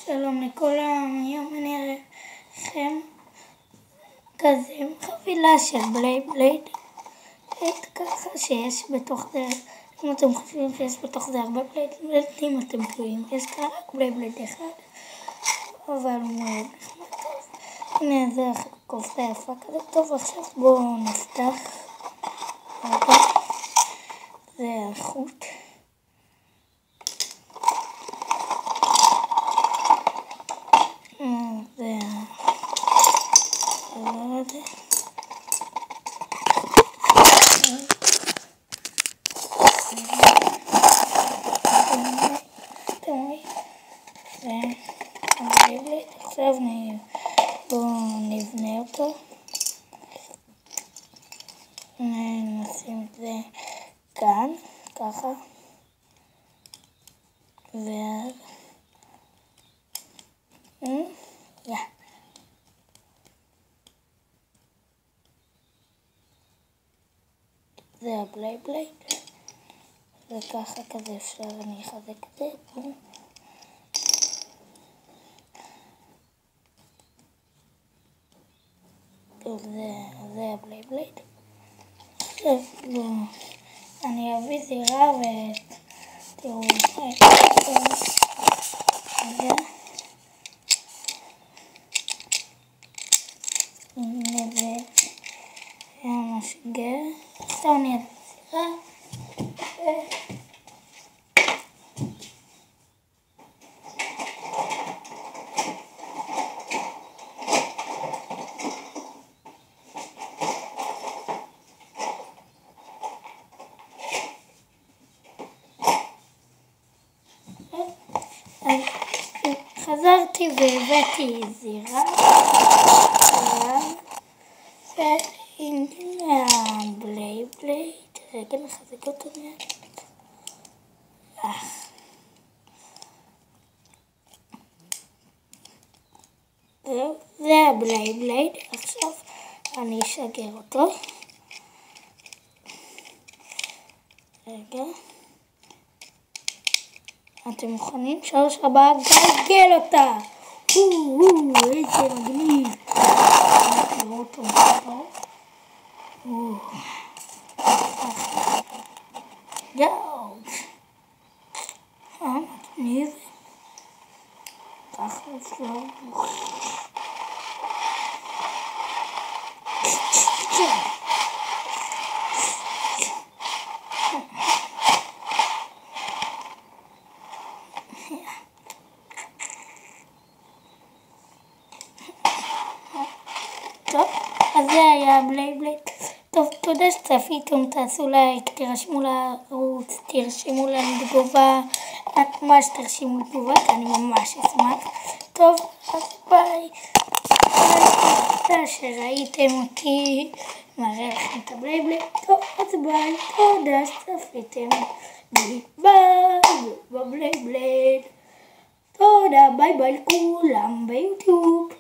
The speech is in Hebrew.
שלום לכולם, היום אני אראה לכם כזה חבילה של בלייבלייד, ככה שיש בתוך זה, אם אתם חושבים שיש בתוך זה הרבה בלייבליידים אתם טועים, יש כאן רק בלייבלייד אחד, אבל הוא מאוד נחמד טוב. הנה זה קופסה יפה כזה טוב, עכשיו בואו נפתח, זה החוט. עכשיו בואו נבנה אותו, נשים את זה כאן, ככה, ואז זה הבלייבלייד, וככה כזה אפשר, אני אחזק את זה, זה הבלייבלייד. עכשיו אני אביא זירה ותראו זה. הנה זה המשגר. עכשיו אני אביא זירה חזרתי והבאתי זירה, והנה הבלייבלייד, רגע נחזק אותו מיד. זה הבלייבלייד, עכשיו אני אשגר אותו. רגע. אתם מוכנים? 3, 4, גלגל אותה! איזה מגניב! תראו אותו פה. יאו! מגניב. ככה אפשר. טוב, אז זה היה הבלייבלייד. טוב, תודה שצפיתם, תעשו לייק, תירשמו לערוץ, תרשמו לנו תגובה, רק מה שתרשמו תגובה, כי אני ממש אשמח. טוב, אז ביי. תודה שראיתם אותי, מראה לכם את הבלייבלייד. טוב, אז ביי, תודה שצפיתם. ביי, בבלייבלייד. תודה, ביי ביי לכולם ביוטיוב.